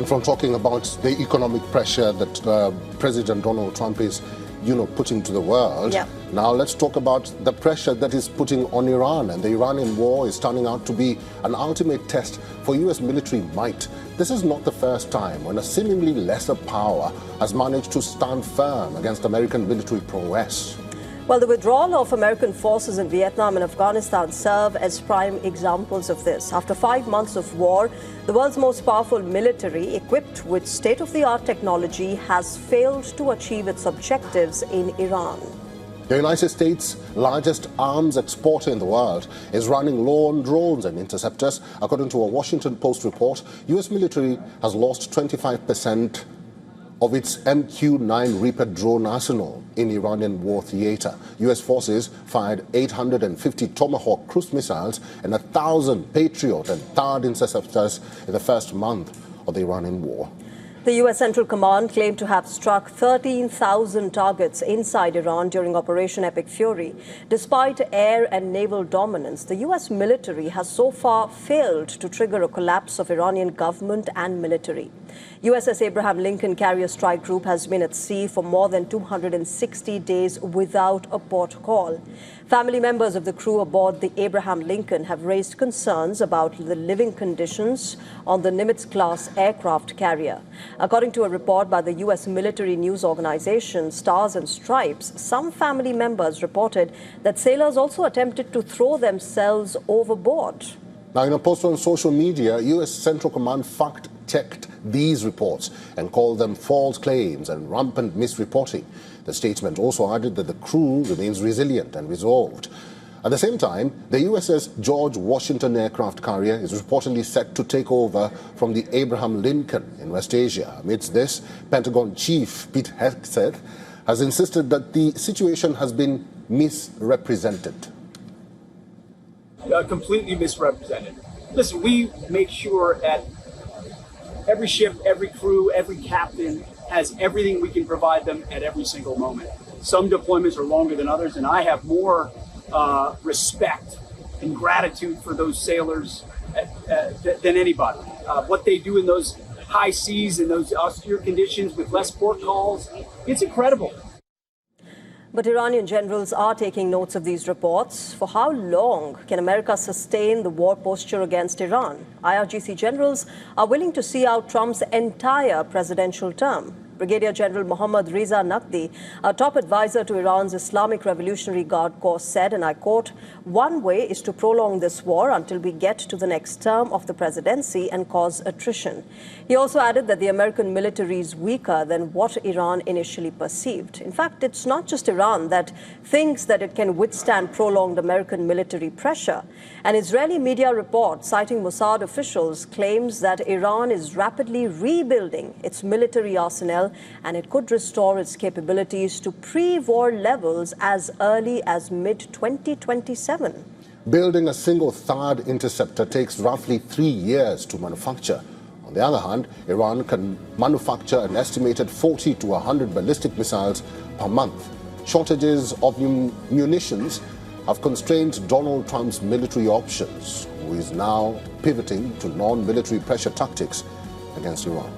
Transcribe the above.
And from talking about the economic pressure that President Donald Trump is, putting to the world, now let's talk about the pressure that is putting on Iran. And the Iranian war is turning out to be an ultimate test for U.S. military might. This is not the first time when a seemingly lesser power has managed to stand firm against American military prowess. Well, the withdrawal of American forces in Vietnam and Afghanistan serve as prime examples of this. After 5 months of war, the world's most powerful military, equipped with state-of-the-art technology, has failed to achieve its objectives in Iran. The United States' largest arms exporter in the world is running low on drones and interceptors. According to a Washington Post report, U.S. military has lost 25% of its MQ-9 Reaper drone arsenal in Iranian war theater. U.S. forces fired 850 Tomahawk cruise missiles and 1,000 Patriot and THAAD interceptors in the first month of the Iranian war. The U.S. Central Command claimed to have struck 13,000 targets inside Iran during Operation Epic Fury. Despite air and naval dominance, the U.S. military has so far failed to trigger a collapse of Iranian government and military. USS Abraham Lincoln carrier strike group has been at sea for more than 260 days without a port call. Family members of the crew aboard the Abraham Lincoln have raised concerns about the living conditions on the Nimitz-class aircraft carrier. According to a report by the U.S. military news organization Stars and Stripes, some family members reported that sailors also attempted to throw themselves overboard. Now, in a post on social media, U.S. Central Command fact-checked these reports and called them false claims and rampant misreporting. The statement also added that the crew remains resilient and resolved. At the same time, the USS George Washington aircraft carrier is reportedly set to take over from the Abraham Lincoln in West Asia. Amidst this, Pentagon Chief Pete Hegseth has insisted that the situation has been misrepresented. Completely misrepresented. Listen, we make sure that every ship, every crew, every captain has everything we can provide them at every single moment. Some deployments are longer than others, and I have more respect and gratitude for those sailors than anybody. What they do in those high seas and those austere conditions with less port calls, it's incredible. But Iranian generals are taking notes of these reports. For how long can America sustain the war posture against Iran? IRGC generals are willing to see out Trump's entire presidential term. Brigadier General Mohammad Reza Naqvi, a top advisor to Iran's Islamic Revolutionary Guard Corps, said, and I quote, "One way is to prolong this war until we get to the next term of the presidency and cause attrition." He also added that the American military is weaker than what Iran initially perceived. In fact, it's not just Iran that thinks that it can withstand prolonged American military pressure. An Israeli media report citing Mossad officials claims that Iran is rapidly rebuilding its military arsenal and it could restore its capabilities to pre-war levels as early as mid-2027. Building a single THAAD interceptor takes roughly 3 years to manufacture. On the other hand, Iran can manufacture an estimated 40 to 100 ballistic missiles per month. Shortages of munitions have constrained Donald Trump's military options, who is now pivoting to non-military pressure tactics against Iran.